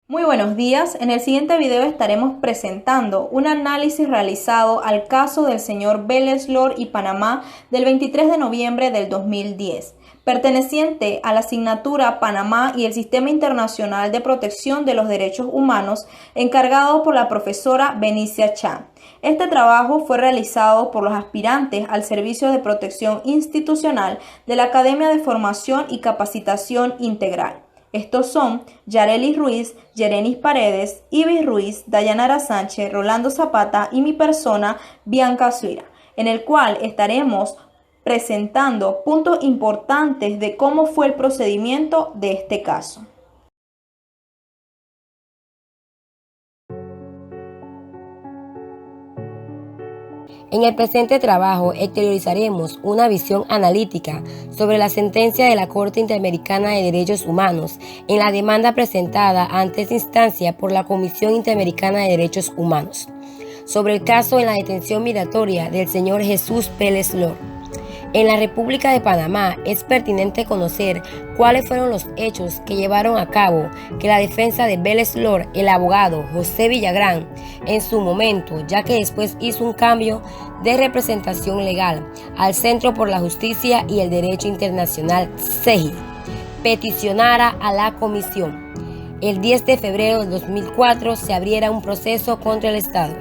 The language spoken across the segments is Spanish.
Muy buenos días, en el siguiente video estaremos presentando un análisis realizado al caso del señor Vélez Lor y Panamá del 23 de noviembre del 2010, perteneciente a la asignatura Panamá y el Sistema Internacional de Protección de los Derechos Humanos, encargado por la profesora Benicia Chan. Este trabajo fue realizado por los aspirantes al Servicio de Protección Institucional de la Academia de Formación y Capacitación Integral. Estos son Yarelis Ruiz, Yerenis Paredes, Ibis Ruiz, Dayanara Sánchez, Rolando Zapata y mi persona, Bianca Suira, en el cual estaremos presentando puntos importantes de cómo fue el procedimiento de este caso. En el presente trabajo exteriorizaremos una visión analítica sobre la sentencia de la Corte Interamericana de Derechos Humanos en la demanda presentada ante esta instancia por la Comisión Interamericana de Derechos Humanos sobre el caso en la detención migratoria del señor Jesús Vélez Lor. En la República de Panamá es pertinente conocer cuáles fueron los hechos que llevaron a cabo que la defensa de Vélez Lor, el abogado José Villagrán, en su momento, ya que después hizo un cambio de representación legal al Centro por la Justicia y el Derecho Internacional CEGI, peticionara a la comisión el 10 de febrero del 2004 se abriera un proceso contra el Estado.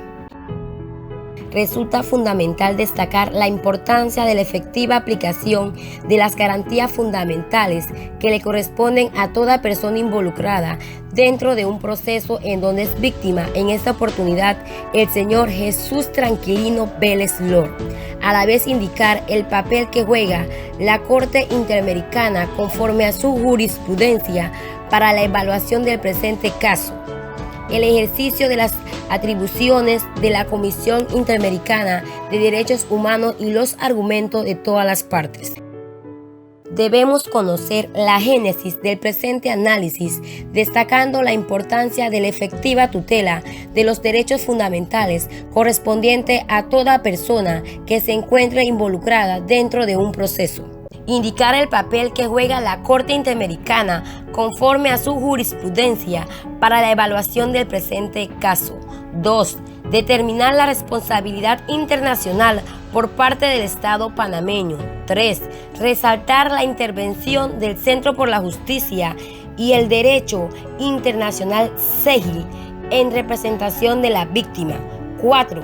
Resulta fundamental destacar la importancia de la efectiva aplicación de las garantías fundamentales que le corresponden a toda persona involucrada dentro de un proceso en donde es víctima, en esta oportunidad, el señor Jesús Tranquilino Vélez Lor. A la vez indicar el papel que juega la Corte Interamericana conforme a su jurisprudencia para la evaluación del presente caso. El ejercicio de las atribuciones de la Comisión Interamericana de Derechos Humanos y los argumentos de todas las partes. Debemos conocer la génesis del presente análisis, destacando la importancia de la efectiva tutela de los derechos fundamentales correspondiente a toda persona que se encuentre involucrada dentro de un proceso. Indicar el papel que juega la Corte Interamericana conforme a su jurisprudencia para la evaluación del presente caso. 2. Determinar la responsabilidad internacional por parte del Estado panameño. 3. Resaltar la intervención del Centro por la Justicia y el Derecho Internacional CEGI en representación de la víctima. 4.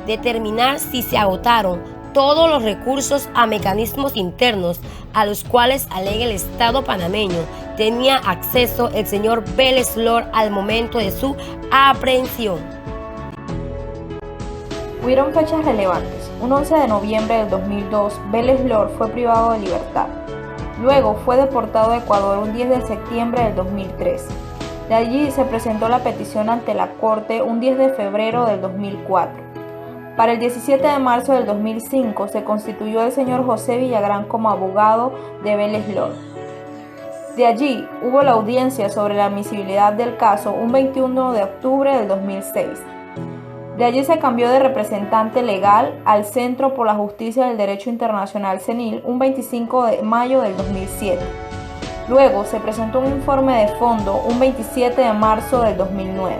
Determinar si se agotaron todos los recursos a mecanismos internos a los cuales alega el Estado panameño tenía acceso el señor Vélez Lor al momento de su aprehensión. Hubieron fechas relevantes. Un 11 de noviembre del 2002, Vélez Lor fue privado de libertad. Luego fue deportado a Ecuador un 10 de septiembre del 2003. De allí se presentó la petición ante la Corte un 10 de febrero del 2004. Para el 17 de marzo del 2005 se constituyó el señor José Villagrán como abogado de Vélez Lor. De allí hubo la audiencia sobre la admisibilidad del caso un 21 de octubre del 2006. De allí se cambió de representante legal al Centro por la Justicia y el Derecho Internacional CENIL un 25 de mayo del 2007. Luego se presentó un informe de fondo un 27 de marzo del 2009.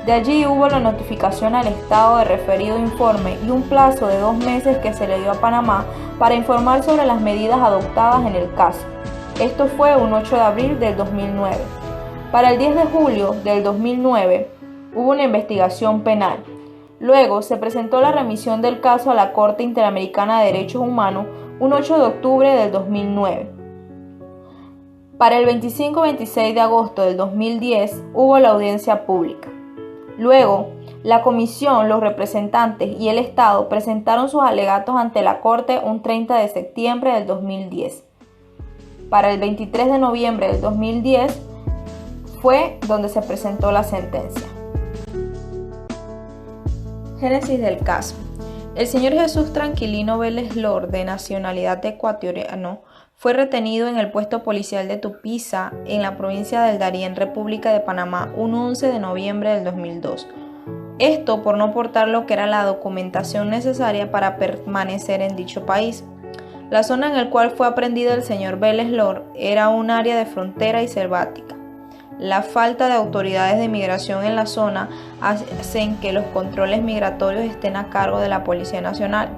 De allí hubo la notificación al Estado de referido informe y un plazo de 2 meses que se le dio a Panamá para informar sobre las medidas adoptadas en el caso. Esto fue un 8 de abril del 2009. Para el 10 de julio del 2009 hubo una investigación penal. Luego se presentó la remisión del caso a la Corte Interamericana de Derechos Humanos un 8 de octubre del 2009. Para el 25-26 de agosto del 2010 hubo la audiencia pública. Luego, la comisión, los representantes y el Estado presentaron sus alegatos ante la Corte un 30 de septiembre del 2010. Para el 23 de noviembre del 2010 fue donde se presentó la sentencia. Génesis del caso. El señor Jesús Tranquilino Vélez Lor, de nacionalidad ecuatoriano, fue retenido en el puesto policial de Tupiza, en la provincia del Darién, República de Panamá, un 11 de noviembre del 2002. Esto por no portar lo que era la documentación necesaria para permanecer en dicho país. La zona en la cual fue aprehendido el señor Vélez Lor era un área de frontera y selvática. La falta de autoridades de migración en la zona hacen que los controles migratorios estén a cargo de la Policía Nacional.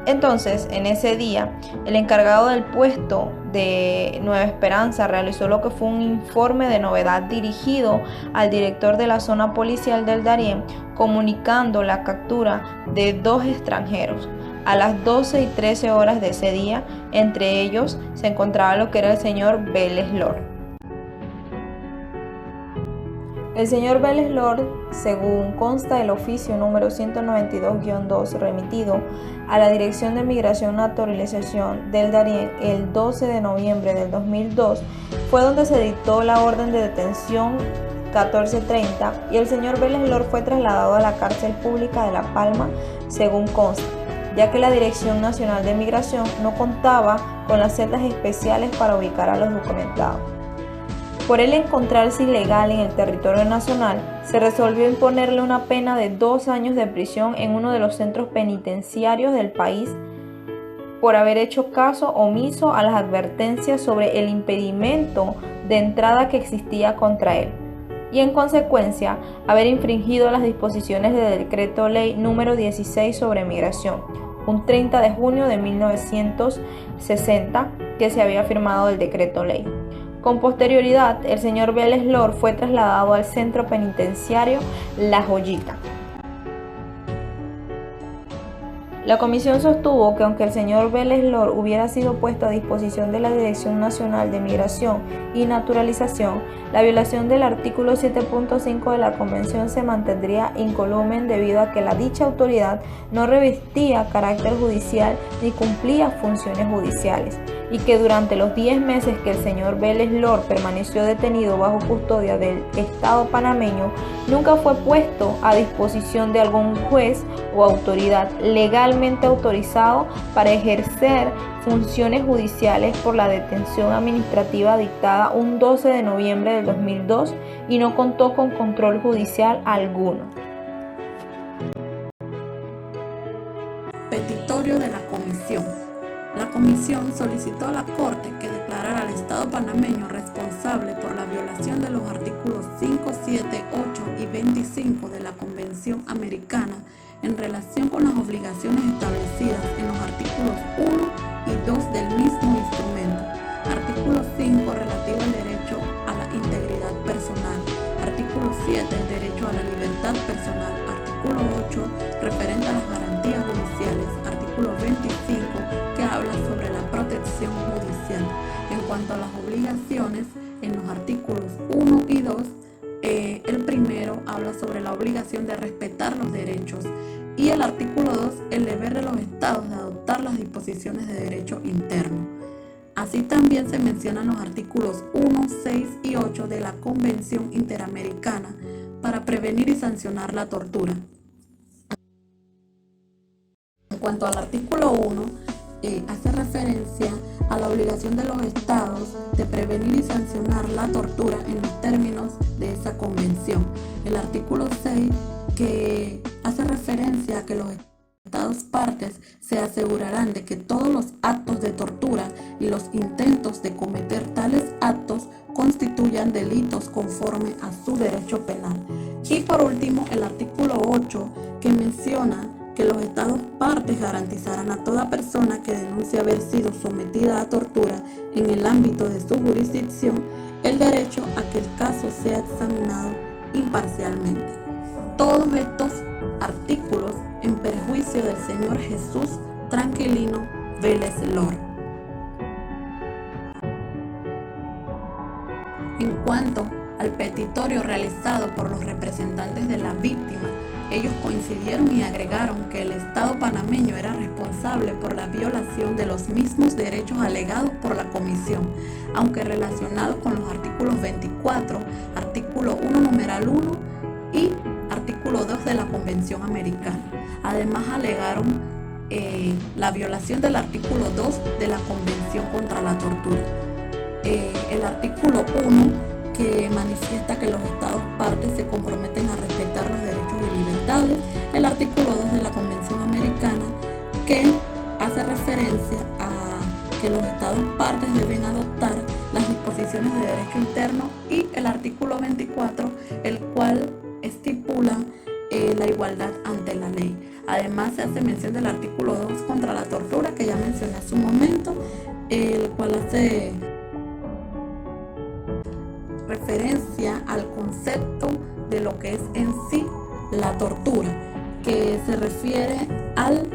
Entonces, en ese día, el encargado del puesto de Nueva Esperanza realizó lo que fue un informe de novedad dirigido al director de la zona policial del Darién, comunicando la captura de 2 extranjeros. A las 12 y 13 horas de ese día, entre ellos se encontraba lo que era el señor Vélez Lor. El señor Vélez Lor, según consta del oficio número 192-2 remitido a la Dirección de Migración y Naturalización del Darién el 12 de noviembre del 2002, fue donde se dictó la orden de detención 1430 y el señor Vélez Lor fue trasladado a la cárcel pública de La Palma, según consta, ya que la Dirección Nacional de Migración no contaba con las celdas especiales para ubicar a los documentados. Por él encontrarse ilegal en el territorio nacional, se resolvió imponerle una pena de 2 años de prisión en uno de los centros penitenciarios del país por haber hecho caso omiso a las advertencias sobre el impedimento de entrada que existía contra él y en consecuencia haber infringido las disposiciones del Decreto Ley número 16 sobre migración, un 30 de junio de 1960 que se había firmado el Decreto Ley. Con posterioridad, el señor Vélez Lor fue trasladado al centro penitenciario La Joyita. La comisión sostuvo que aunque el señor Vélez Lor hubiera sido puesto a disposición de la Dirección Nacional de Migración y Naturalización, la violación del artículo 7.5 de la Convención se mantendría incolumen debido a que la dicha autoridad no revestía carácter judicial ni cumplía funciones judiciales, y que durante los 10 meses que el señor Vélez Lor permaneció detenido bajo custodia del Estado panameño, nunca fue puesto a disposición de algún juez o autoridad legalmente autorizado para ejercer funciones judiciales por la detención administrativa dictada un 12 de noviembre del 2002 y no contó con control judicial alguno. Petitorio de la Comisión. La Comisión solicitó a la Corte que declarara al Estado panameño responsable por la violación de los artículos 5, 7, 8 y 25 de la Convención Americana en relación con las obligaciones establecidas en los artículos 1 y 2 del mismo instrumento. Artículo 5 relativo al derecho a la integridad personal. Artículo 7 el derecho a la libertad personal. Artículo 8 referente a las garantías judiciales. Artículo 25 que habla sobre la protección judicial. En cuanto a las obligaciones, en los artículos 1 y 2, el primero habla sobre la obligación de respetar los derechos y el artículo 2, el deber de los estados de adoptar las disposiciones de derecho interno. Así también se mencionan los artículos 1, 6 y 8 de la Convención Interamericana para prevenir y sancionar la tortura. En cuanto al artículo 1, hace referencia a la obligación de los estados de prevenir y sancionar la tortura en los términos de esa convención. El artículo 6 que hace referencia a que los estados partes se asegurarán de que todos los actos de tortura y los intentos de cometer tales actos constituyan delitos conforme a su derecho penal. Y por último, el artículo 8 que menciona que los estados partes garantizarán a toda persona que denuncie haber sido sometida a tortura en el ámbito de su jurisdicción el derecho a que el caso sea examinado imparcialmente. Todos estos artículos en perjuicio del señor Jesús Tranquilino Vélez Lor. En cuanto al petitorio realizado por los representantes de la víctima, ellos coincidieron y agregaron que el Estado panameño era responsable por la violación de los mismos derechos alegados por la Comisión, aunque relacionados con los artículos 24, artículo 1 numeral 1 y artículo 2 de la Convención Americana. Además alegaron la violación del artículo 2 de la Convención contra la Tortura. El artículo 1 que manifiesta que los estados partes se comprometen a respetar los derechos y libertades, el artículo 2 de la Convención Americana que hace referencia a que los estados partes deben adoptar las disposiciones de derecho interno, y el artículo 24, el cual estipula la igualdad ante la ley. Además, se hace mención del artículo 2 contra la tortura, que ya mencioné hace un momento, el cual hace referencia al concepto de lo que es en sí la tortura, que se refiere al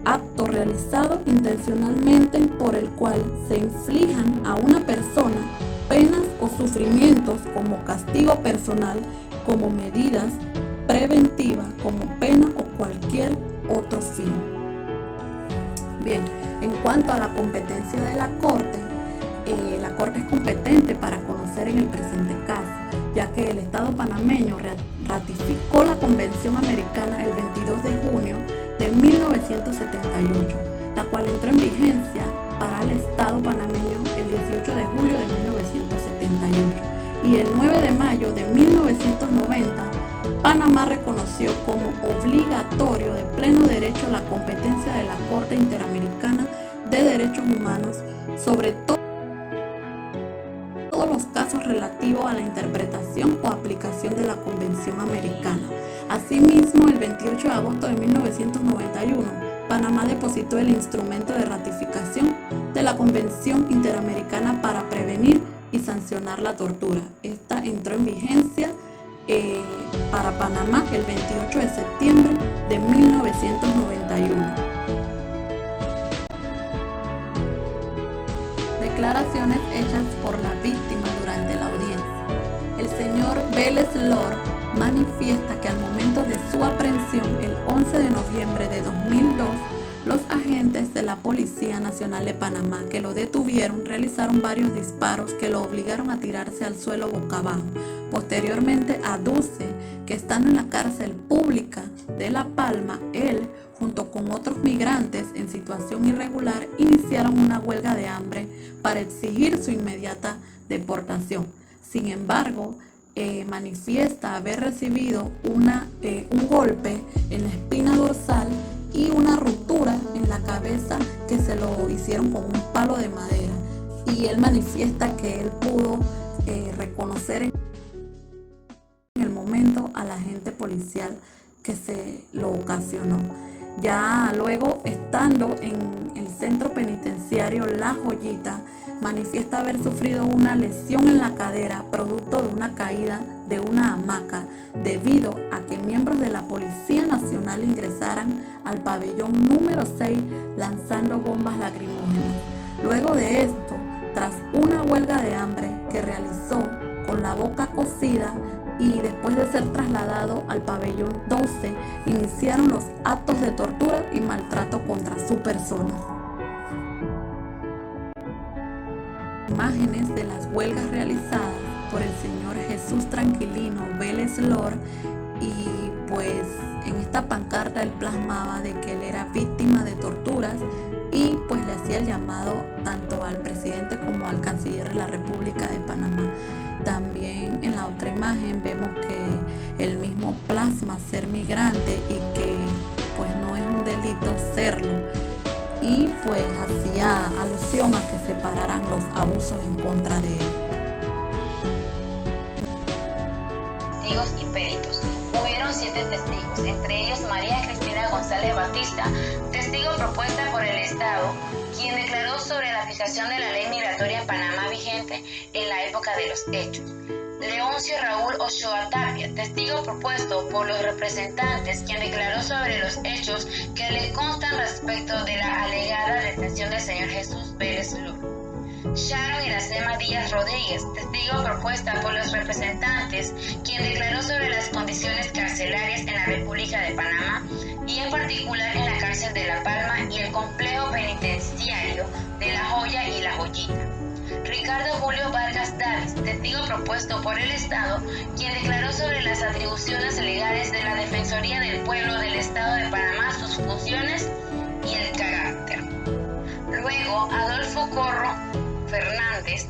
acto realizado intencionalmente por el cual se inflijan a una persona penas o sufrimientos como castigo personal, como medidas preventivas, como pena o cualquier otro fin. Bien, en cuanto a la competencia de la Corte es competente para conocer en el presente caso, ya que el Estado panameño ratificó la Convención Americana el 22 de junio de 1978, la cual entró en vigencia para el Estado panameño el 18 de julio de 1978, y el 9 de mayo de 1990 Panamá reconoció como obligatorio de pleno derecho la competencia de la Corte Interamericana de Derechos Humanos sobre todos los casos relativos a la interpretación o aplicación de la Convención Americana. Asimismo, el 28 de agosto de 1991, Panamá depositó el instrumento de ratificación de la Convención Interamericana para prevenir y sancionar la tortura. Esta entró en vigencia para Panamá el 28 de septiembre de 1991. Declaraciones hechas por la víctima durante la audiencia. El señor Vélez Lor manifiesta que al momento de su aprehensión el 11 de noviembre de 2002, los agentes de la Policía Nacional de Panamá que lo detuvieron realizaron varios disparos que lo obligaron a tirarse al suelo boca abajo. Posteriormente aduce que estando en la cárcel pública de La Palma, él, junto con otros migrantes en situación irregular, iniciaron una huelga de hambre para exigir su inmediata deportación. Sin embargo, manifiesta haber recibido un golpe en la espina dorsal y una ruptura en la cabeza que se lo hicieron con un palo de madera, y él manifiesta que él pudo reconocer en el momento al agente policial que se lo ocasionó. Ya luego, estando en el centro penitenciario La Joyita, manifiesta haber sufrido una lesión en la cadera producto de una caída de una hamaca, debido a que miembros de la Policía Nacional ingresaran al pabellón número 6 lanzando bombas lacrimógenas. Luego de esto, tras una huelga de hambre que realizó con la boca cosida y después de ser trasladado al pabellón 12, iniciaron los actos de tortura y maltrato contra su persona. Imágenes de las huelgas realizadas por el señor Jesús Tranquilino Vélez Lor, y pues en esta pancarta él plasmaba de que él era víctima de torturas y pues le hacía el llamado tanto al presidente como al canciller de la República de Panamá. También en la otra imagen vemos que él mismo plasma ser migrante y que pues no es un delito serlo, y pues hacía alusión a que se pararan los abusos en contra de él. Testigos y peritos. Hubieron 7 testigos, entre ellos María Cristina González Batista, testigo propuesta por el Estado, quien declaró sobre la aplicación de la ley migratoria en Panamá vigente en la época de los hechos. Leoncio Raúl Ochoa Tapia, testigo propuesto por los representantes, quien declaró sobre los hechos que le constan respecto de la alegada detención del señor Jesús Vélez Lor. Sharon Iracema Díaz Rodríguez, testigo propuesta por los representantes, quien declaró sobre las condiciones carcelarias en la República de Panamá y en particular en la cárcel de La Palma y el complejo penitenciario de La Joya y La Joyita. Ricardo Julio Vargas Davis, testigo propuesto por el Estado, quien declaró sobre las atribuciones legales de la Defensoría del Pueblo del Estado de Panamá, sus funciones y el carácter. Luego, Adolfo Corro Fernández,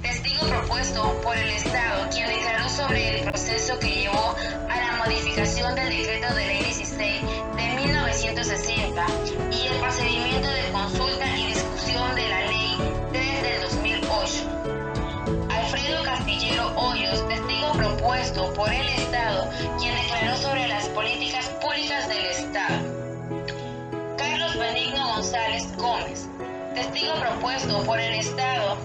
testigo propuesto por el Estado, quien declaró sobre el proceso que llevó a la modificación del decreto de ley 16 de 1960 y el procedimiento de consulta y discusión Angelo Hoyos, testigo propuesto por el Estado, quien declaró sobre las políticas públicas del Estado. Carlos Benigno González Gómez, testigo propuesto por el Estado,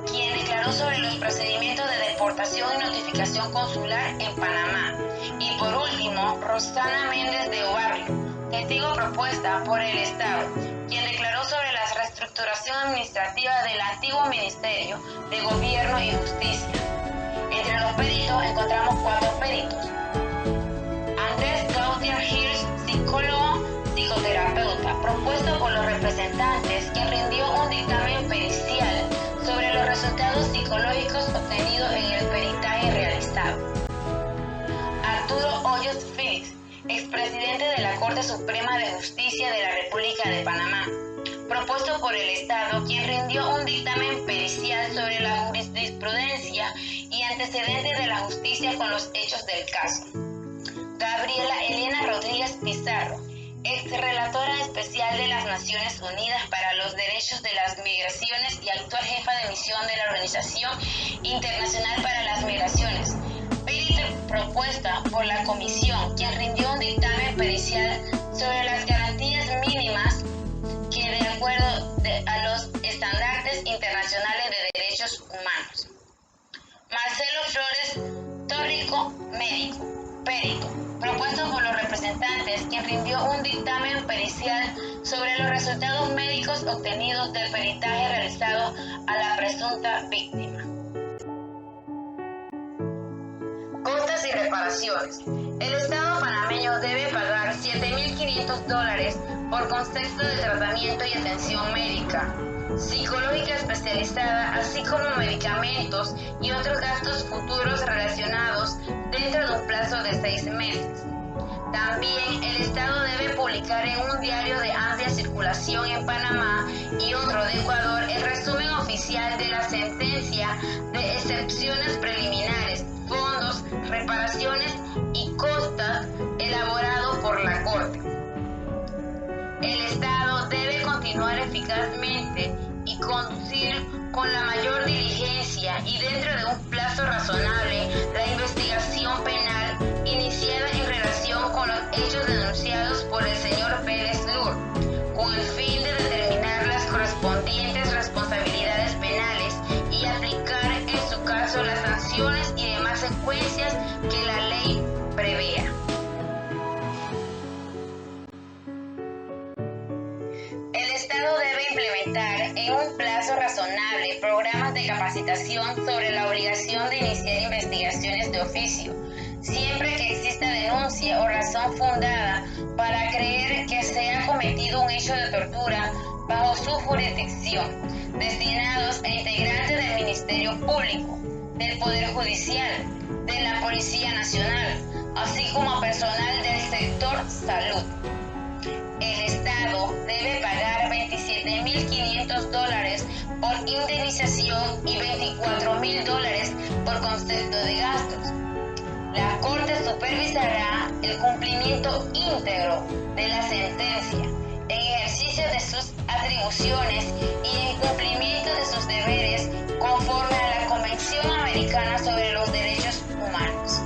quien declaró sobre los procedimientos de deportación y notificación consular en Panamá. Y por último, Rosana Méndez de Obarrio, testigo propuesta por el Estado, quien declaró sobre la reestructuración administrativa del antiguo Ministerio de Gobierno y Justicia. Entre los peritos encontramos 4 peritos. Andrés Gautier Hirsch, psicólogo psicoterapeuta, propuesto por los representantes, quien rindió un dictamen pericial sobre los resultados psicológicos obtenidos en el peritaje realizado. Arturo Hoyos Félix, expresidente de la Corte Suprema de Justicia de la República de Panamá, propuesto por el Estado, quien rindió un dictamen pericial sobre la jurisprudencia y antecedentes de la justicia con los hechos del caso. Gabriela Elena Rodríguez Pizarro, ex-relatora especial de las Naciones Unidas para los Derechos de las Migraciones y actual jefa de misión de la Organización Internacional para las Migraciones, perito propuesta por la Comisión, quien rindió un dictamen pericial sobre las garantías mínimas que de acuerdo a los estándares internacionales de derechos humanos. Marcelo Flores Torrico, médico, perito, propuesto por los representantes, quien rindió un dictamen pericial sobre los resultados médicos obtenidos del peritaje realizado a la presunta víctima. Costas y reparaciones. El Estado panameño debe pagar $7.500 por concepto de tratamiento y atención médica, psicológica especializada, así como medicamentos y otros gastos futuros relacionados dentro de un plazo de 6 meses. También el Estado debe publicar en un diario de amplia circulación en Panamá y otro de Ecuador el resumen oficial de la sentencia de excepciones preliminares, fondos, reparaciones y costas elaborado por la Corte. El Estado debe continuar eficazmente y conducir con la mayor diligencia y dentro de un plazo razonable la investigación penal iniciada en relación con los hechos denunciados por el señor Pérez Lur, con el fin de determinar las correspondientes responsabilidades penales y aplicar en su caso las sanciones y demás secuencias que la ley prevea. El Estado debe implementar en un plazo razonable programas de capacitación sobre la obligación de iniciar investigaciones de oficio, siempre que exista denuncia o razón fundada para creer que se ha cometido un hecho de tortura bajo su jurisdicción, destinados a integrantes del Ministerio Público, del Poder Judicial, de la Policía Nacional, así como a personal del sector salud. El Estado debe pagar $27.500 por indemnización y $24.000 por concepto de gastos. La Corte supervisará el cumplimiento íntegro de la sentencia, en ejercicio de sus atribuciones y en cumplimiento de sus deberes conforme a la Convención Americana sobre los Derechos Humanos.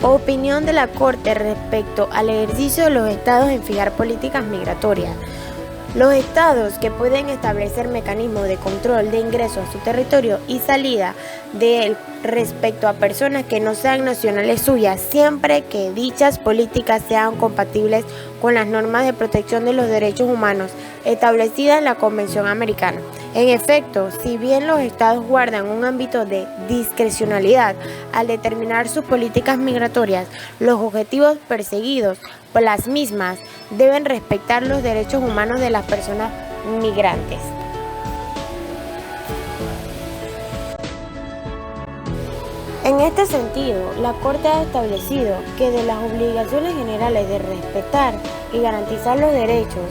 Opinión de la Corte respecto al ejercicio de los Estados en fijar políticas migratorias. Los Estados que pueden establecer mecanismos de control de ingreso a su territorio y salida de él respecto a personas que no sean nacionales suyas, siempre que dichas políticas sean compatibles con las normas de protección de los derechos humanos establecidas en la Convención Americana. En efecto, si bien los Estados guardan un ámbito de discrecionalidad al determinar sus políticas migratorias, los objetivos perseguidos por las mismas deben respetar los derechos humanos de las personas migrantes. En este sentido, la Corte ha establecido que de las obligaciones generales de respetar y garantizar los derechos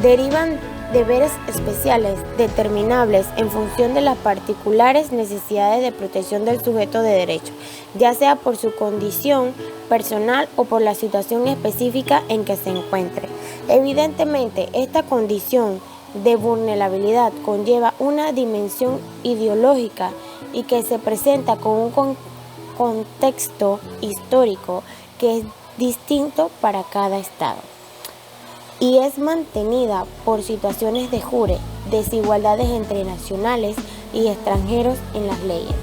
derivan deberes especiales determinables en función de las particulares necesidades de protección del sujeto de derecho, ya sea por su condición personal o por la situación específica en que se encuentre. Evidentemente, esta condición de vulnerabilidad conlleva una dimensión ideológica y que se presenta con un contexto histórico que es distinto para cada estado y es mantenida por situaciones de jure, desigualdades entre nacionales y extranjeros en las leyes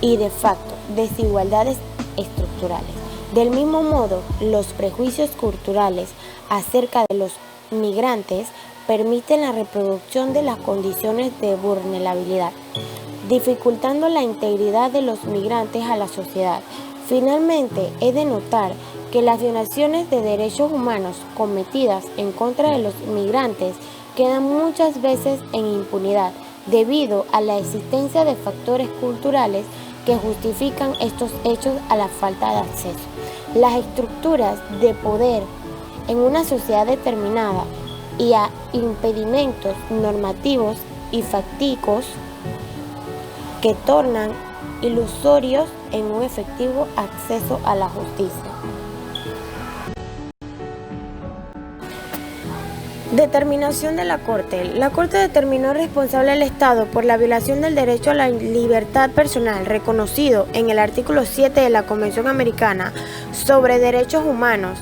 y de facto desigualdades estructurales. Del mismo modo, los prejuicios culturales acerca de los migrantes permiten la reproducción de las condiciones de vulnerabilidad, dificultando la integridad de los migrantes a la sociedad. Finalmente, es de notar que las violaciones de derechos humanos cometidas en contra de los migrantes quedan muchas veces en impunidad debido a la existencia de factores culturales que justifican estos hechos a la falta de acceso. Las estructuras de poder en una sociedad determinada y a impedimentos normativos y fácticos que tornan ilusorios en un efectivo acceso a la justicia. Determinación de la Corte. La Corte determinó responsable al Estado por la violación del derecho a la libertad personal reconocido en el artículo 7 de la Convención Americana sobre Derechos Humanos,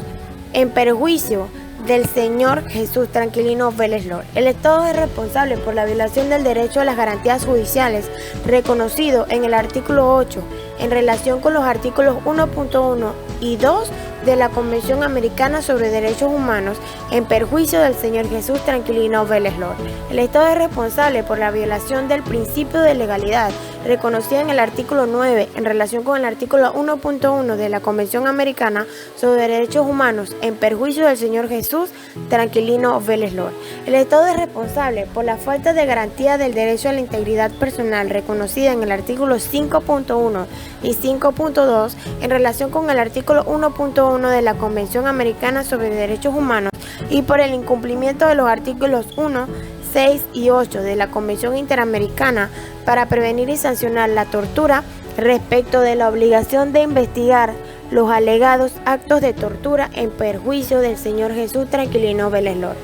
en perjuicio del señor Jesús Tranquilino Vélez Lor. El Estado es responsable por la violación del derecho a las garantías judiciales reconocido en el artículo 8 en relación con los artículos 1.1 y 2 de la Convención Americana sobre Derechos Humanos en perjuicio del señor Jesús Tranquilino Vélez Lor. El Estado es responsable por la violación del principio de legalidad reconocido en el artículo 9 en relación con el artículo 1.1 de la Convención Americana sobre Derechos Humanos en perjuicio del señor Jesús Tranquilino Vélez Lor. El Estado es responsable por la falta de garantía del derecho a la integridad personal reconocida en el artículo 5.1 y 5.2 en relación con el artículo 1.1 de la Convención Americana sobre Derechos Humanos y por el incumplimiento de los artículos 1, 6 y 8 de la Convención Interamericana para prevenir y sancionar la tortura respecto de la obligación de investigar los alegados actos de tortura en perjuicio del señor Jesús Tranquilino Vélez Lor.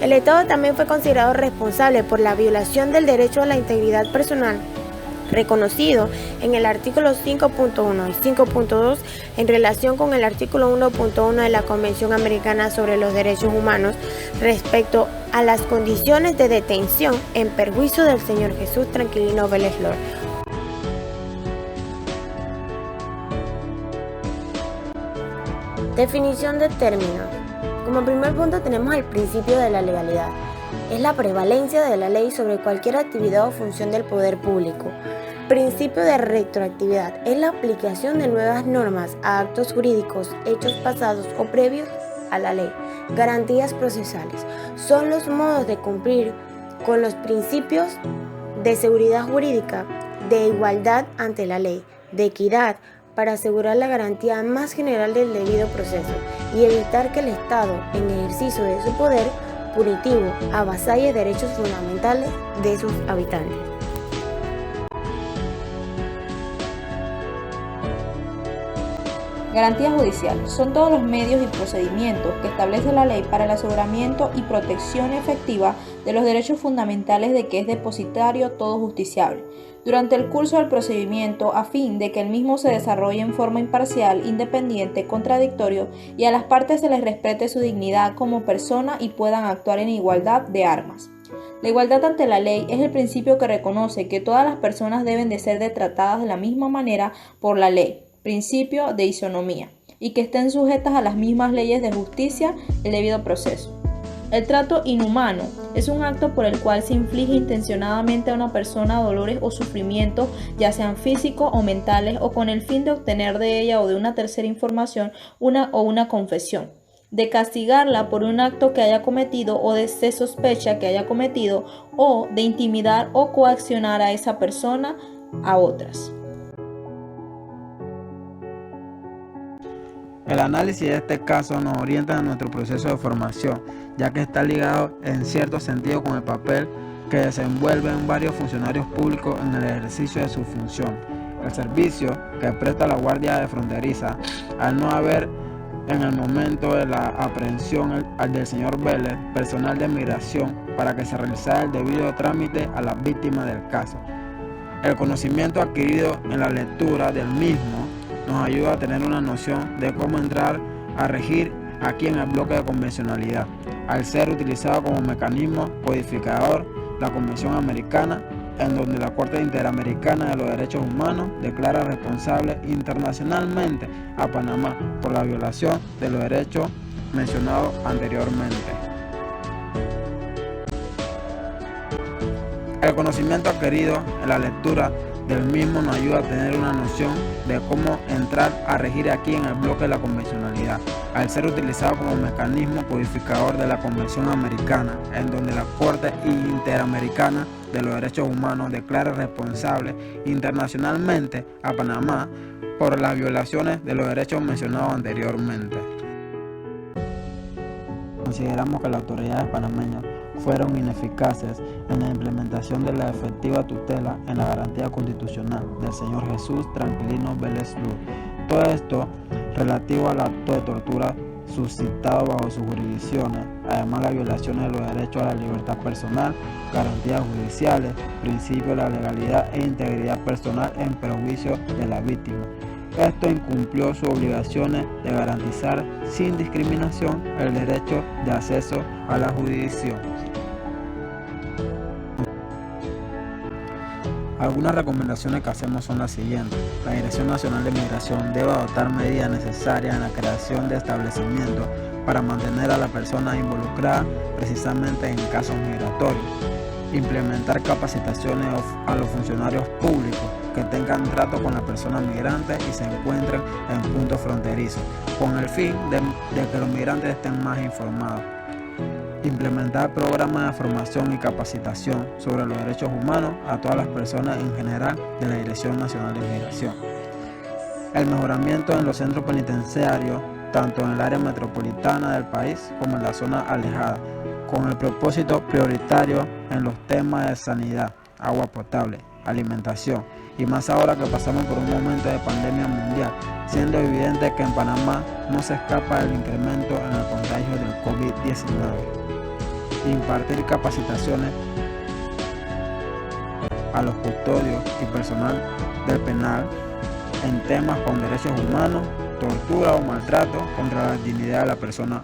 El Estado también fue considerado responsable por la violación del derecho a la integridad personal reconocido en el artículo 5.1 y 5.2 en relación con el artículo 1.1 de la Convención Americana sobre los Derechos Humanos respecto a las condiciones de detención en perjuicio del señor Jesús Tranquilino Vélez Lor. Definición de términos. Como primer punto tenemos el principio de la legalidad. Es la prevalencia de la ley sobre cualquier actividad o función del poder público. Principio de retroactividad. Es la aplicación de nuevas normas a actos jurídicos, hechos pasados o previos a la ley. Garantías procesales. Son los modos de cumplir con los principios de seguridad jurídica, de igualdad ante la ley, de equidad, para asegurar la garantía más general del debido proceso y evitar que el Estado, en ejercicio de su poder punitivo, avasalle derechos fundamentales de sus habitantes. Garantías judiciales son todos los medios y procedimientos que establece la ley para el aseguramiento y protección efectiva de los derechos fundamentales de que es depositario todo justiciable, durante el curso del procedimiento a fin de que el mismo se desarrolle en forma imparcial, independiente, contradictorio y a las partes se les respete su dignidad como persona y puedan actuar en igualdad de armas. La igualdad ante la ley es el principio que reconoce que todas las personas deben de ser tratadas de la misma manera por la ley, principio de isonomía, y que estén sujetas a las mismas leyes de justicia y el debido proceso. El trato inhumano es un acto por el cual se inflige intencionadamente a una persona dolores o sufrimientos, ya sean físicos o mentales, o con el fin de obtener de ella o de una tercera información una confesión, de castigarla por un acto que haya cometido o de se sospecha que haya cometido, o de intimidar o coaccionar a esa persona a otras. El análisis de este caso nos orienta en nuestro proceso de formación, ya que está ligado en cierto sentido con el papel que desenvuelven varios funcionarios públicos en el ejercicio de su función. El servicio que presta la Guardia Fronteriza, al no haber en el momento de la aprehensión al del señor Vélez, personal de migración, para que se realizara el debido trámite a las víctimas del caso. El conocimiento adquirido en la lectura del mismo nos ayuda a tener una noción de cómo entrar a regir aquí en el bloque de convencionalidad, al ser utilizado como mecanismo codificador la Convención Americana, en donde la Corte Interamericana de los Derechos Humanos declara responsable internacionalmente a Panamá por la violación de los derechos mencionados anteriormente. El conocimiento adquirido en la lectura del mismo nos ayuda a tener una noción de cómo entrar a regir aquí en el bloque de la convencionalidad, al ser utilizado como mecanismo codificador de la Convención Americana, en donde la Corte Interamericana de los Derechos Humanos declara responsable internacionalmente a Panamá por las violaciones de los derechos mencionados anteriormente. Consideramos que las autoridades panameñas fueron ineficaces en la implementación de la efectiva tutela en la garantía constitucional del señor Jesús Tranquilino Vélez Loor. Todo esto relativo al acto de tortura suscitado bajo sus jurisdicciones, además las violaciones de los derechos a la libertad personal, garantías judiciales, principio de la legalidad e integridad personal en perjuicio de la víctima. Esto incumplió sus obligaciones de garantizar sin discriminación el derecho de acceso a la jurisdicción. Algunas recomendaciones que hacemos son las siguientes. La Dirección Nacional de Migración debe adoptar medidas necesarias en la creación de establecimientos para mantener a la persona involucrada precisamente en casos migratorios. Implementar capacitaciones a los funcionarios públicos que tengan trato con la persona migrante y se encuentren en puntos fronterizos, con el fin de que los migrantes estén más informados. Implementar programas de formación y capacitación sobre los derechos humanos a todas las personas en general de la Dirección Nacional de Migración. El mejoramiento en los centros penitenciarios, tanto en el área metropolitana del país como en la zona alejada, con el propósito prioritario en los temas de sanidad, agua potable, alimentación, y más ahora que pasamos por un momento de pandemia mundial, siendo evidente que en Panamá no se escapa el incremento en el contagio del COVID-19. Impartir capacitaciones a los custodios y personal del penal en temas con derechos humanos, tortura o maltrato contra la dignidad de la persona